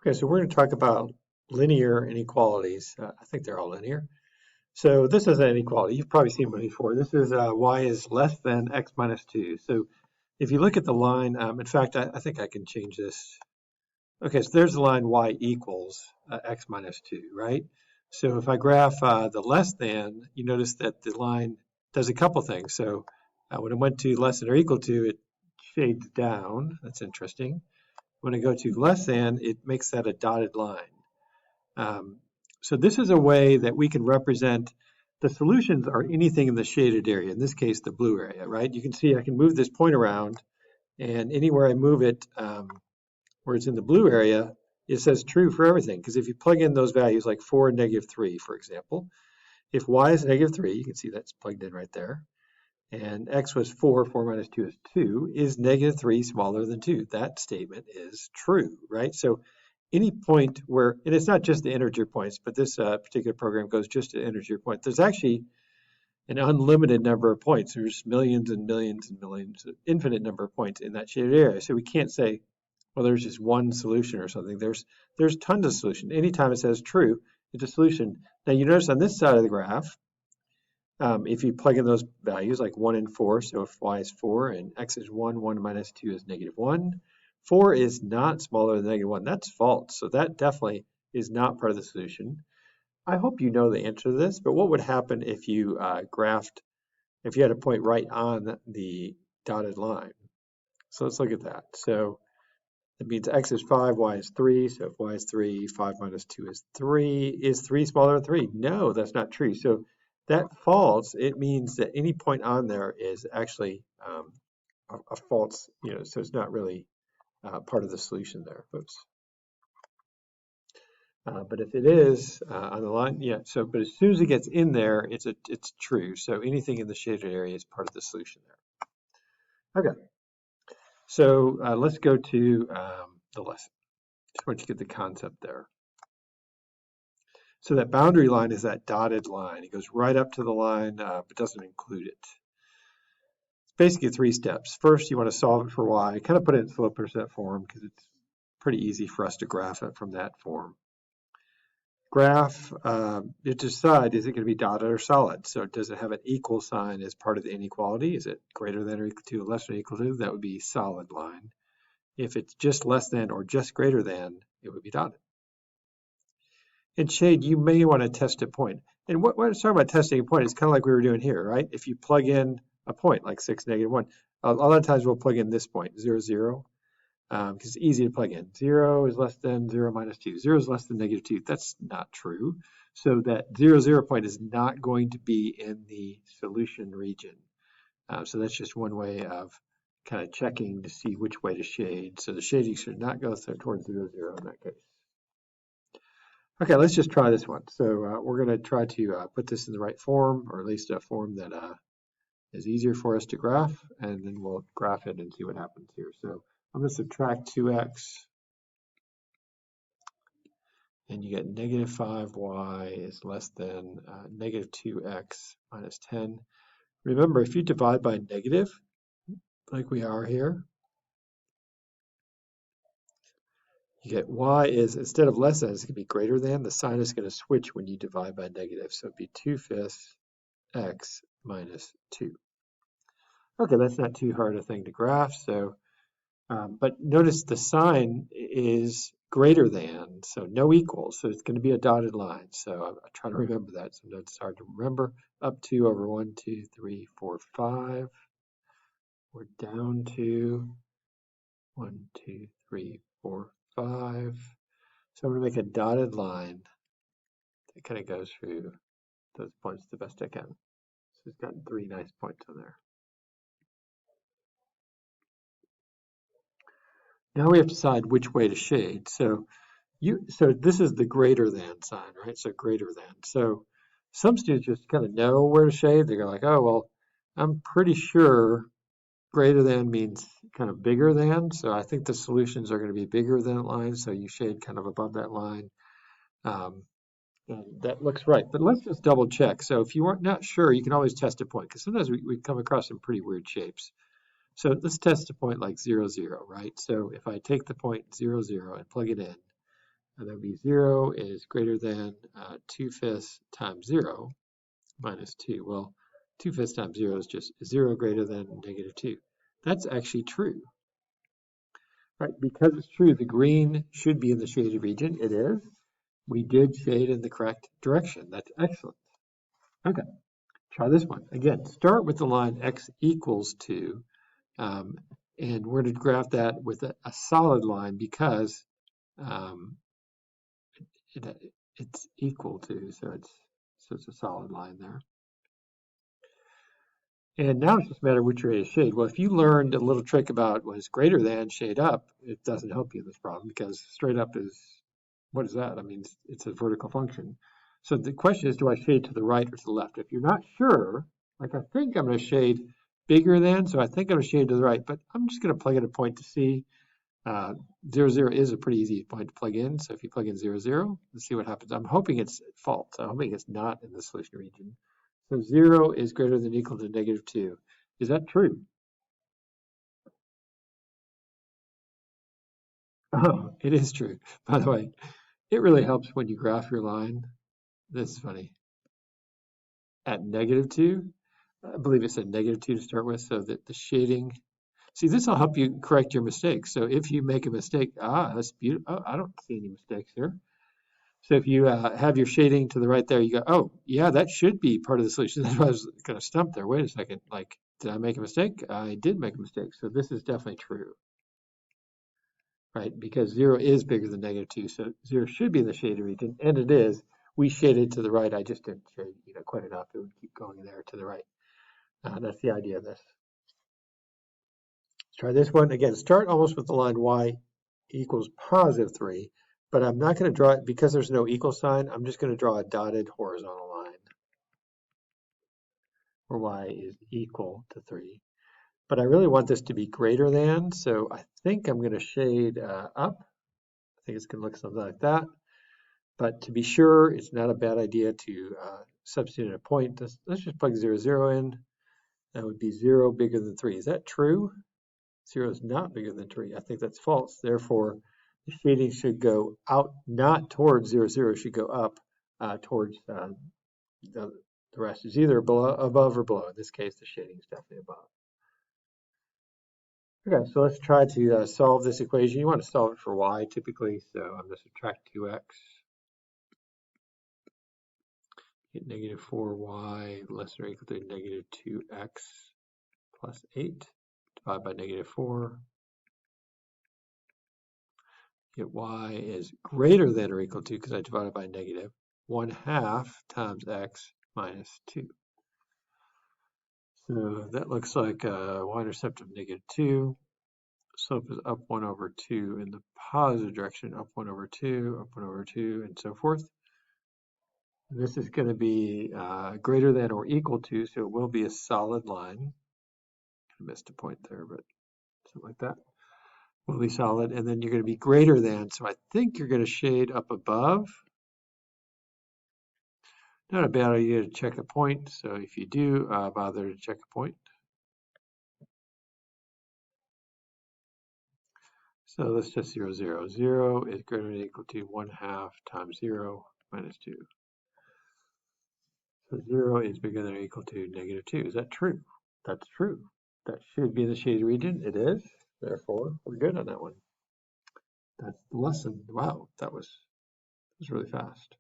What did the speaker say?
Okay, so we're going to talk about linear inequalities. I think they're all linear. So this is an inequality. You've probably seen one before. This is y is less than x minus 2. So if you look at the line, in fact, I think I can change this. Okay, so there's the line y equals x minus 2, right? So if I graph the less than, you notice that the line does a couple things. So when it went to less than or equal to, it shades down. That's interesting. When I go to less than, it makes that a dotted line. So this is a way that we can represent the solutions are anything in the shaded area, in this case, the blue area, right? You can see I can move this point around, and anywhere I move it where it's in the blue area, it says true for everything. Because if you plug in those values like 4 and -3, for example, if y is -3, you can see that's plugged in right there, and x was 4, 4 minus 2 is 2, is -3 smaller than 2? That statement is true, right? So any point where, and it's not just the integer points, but this particular program goes just to integer points. There's actually an unlimited number of points. There's millions and millions and millions, infinite number of points in that shaded area. So we can't say, well, there's just one solution or something. There's tons of solutions. Anytime it says true, it's a solution. Now you notice on this side of the graph, if you plug in those values like 1 and 4, so if y is 4 and x is 1, 1 minus 2 is -1. 4 is not smaller than -1. That's false. So that definitely is not part of the solution. I hope you know the answer to this, but what would happen if you if you had a point right on the dotted line? So let's look at that. So it means x is 5, y is 3. So if y is 3, 5 minus 2 is 3. Is 3 smaller than 3? No, that's not true. So that false, it means that any point on there is actually a false, so it's not really part of the solution there, folks. But if it is on the line, yeah, so, but as soon as it gets in there, it's true. So anything in the shaded area is part of the solution there. Okay, so let's go to the lesson. Just want you to get the concept there. So that boundary line is that dotted line. It goes right up to the line, but doesn't include it. It's basically 3 steps. First, you want to solve it for y. Kind of put it in slope intercept form because it's pretty easy for us to graph it from that form. Graph, you decide, is it going to be dotted or solid? So does it have an equal sign as part of the inequality? Is it greater than or equal to, less than or equal to? That would be solid line. If it's just less than or just greater than, it would be dotted. In shade, you may want to test a point. And what it's talking about testing a point is kind of like we were doing here, right? If you plug in a point like 6, -1, a lot of times we'll plug in this point, 0, 0. Because it's easy to plug in. 0 is less than 0 minus 2. 0 is less than -2. That's not true. So that 0, 0 point is not going to be in the solution region. So that's just one way of kind of checking to see which way to shade. So the shading should not go towards 0, 0 in that case. Okay, let's just try this one. So we're going to try to put this in the right form, or at least a form that is easier for us to graph, and then we'll graph it and see what happens here. So I'm going to subtract 2x, and you get -5y is less than -2x minus 10. Remember, if you divide by negative, like we are here, you get y is, instead of less than, it's going to be greater than. The sign is going to switch when you divide by negative. So it'd be 2/5 x minus 2. Okay, that's not too hard a thing to graph. So, but notice the sign is greater than, so no equals. So it's going to be a dotted line. So I try to remember that. Sometimes it's hard to remember. Up 2 over 1, 2, 3, 4, 5. We're down to 1, 2, 3, 4, 5. So I'm going to make a dotted line that kind of goes through those points the best I can. So it's got 3 nice points on there. Now we have to decide which way to shade. So this is the greater than sign, right? So greater than. So some students just kind of know where to shade. They're like, oh, well, I'm pretty sure greater than means kind of bigger than. So I think the solutions are going to be bigger than that line. So you shade kind of above that line. And that looks right. But let's just double check. So if you are not sure, you can always test a point, because sometimes we come across some pretty weird shapes. So let's test a point like 0, 0, right? So if I take the point 0, 0 and plug it in, And that would be 0 is greater than 2/5 times 0 minus 2. Well, 2/5 times 0 is just 0 greater than -2. That's actually true. Right, because it's true, the green should be in the shaded region. It is. We did shade in the correct direction. That's excellent. Okay, try this one. Again, start with the line x equals 2. And we're going to graph that with a solid line because it's equal to, so it's a solid line there. And now it's just a matter of which way to shade. Well, if you learned a little trick about what is greater than shade up, it doesn't help you in this problem because straight up is, what is that? I mean, it's a vertical function. So the question is, do I shade to the right or to the left? If you're not sure, like I think I'm going to shade bigger than, so I think I'm going to shade to the right, but I'm just going to plug in a point to see. 0, 0 is a pretty easy point to plug in. So if you plug in 0, 0, let's see what happens. I'm hoping it's false. I'm hoping it's not in the solution region. So 0 is greater than or equal to -2. Is that true? Oh, it is true. By the way, it really helps when you graph your line. This is funny. At -2, I believe it said -2 to start with, so that the shading. See, this will help you correct your mistakes. So if you make a mistake, that's beautiful. Oh, I don't see any mistakes here. So if you have your shading to the right there, you go, oh, yeah, that should be part of the solution. That's why I was kind of stumped there. Wait a second. Like, did I make a mistake? I did make a mistake. So this is definitely true, right? Because 0 is bigger than -2. So 0 should be in the shaded region, and it is. We shaded to the right. I just didn't shade quite enough. It would keep going there to the right. That's the idea of this. Let's try this one. Again, start almost with the line y equals +3. But I'm not going to draw it because there's no equal sign. I'm just going to draw a dotted horizontal line where y is equal to 3. But I really want this to be greater than, so I think I'm going to shade up. I think it's going to look something like that. But to be sure, it's not a bad idea to substitute a point. Let's just plug 0, 0 in. That would be 0 bigger than 3. Is that true? 0 is not bigger than 3. I think that's false. Therefore, the shading should go out, not towards 0, 0, should go up towards the rest. Is either above or below. In this case, the shading is definitely above. Okay, so let's try to solve this equation. You want to solve it for y typically, so I'm going to subtract 2x. Get -4y less than or equal to -2x plus 8. Divide by -4. Get y is greater than or equal to, because I divided by -1/2 times x minus 2. So that looks like a y-intercept of -2. Slope is up 1/2 in the positive direction, up 1/2, up 1/2, and so forth. And this is going to be greater than or equal to, so it will be a solid line. I missed a point there, but something like that. Will be solid, and then you're going to be greater than, so I think you're going to shade up above. Not a bad idea to check a point, so if you do, bother to check a point. So let's just 0, 0. 0 is greater than or equal to 1/2 times 0 minus 2. So 0 is bigger than or equal to -2. Is that true? That's true. That should be in the shaded region. It is. Therefore, we're good on that one. That's the lesson. Wow, that was really fast.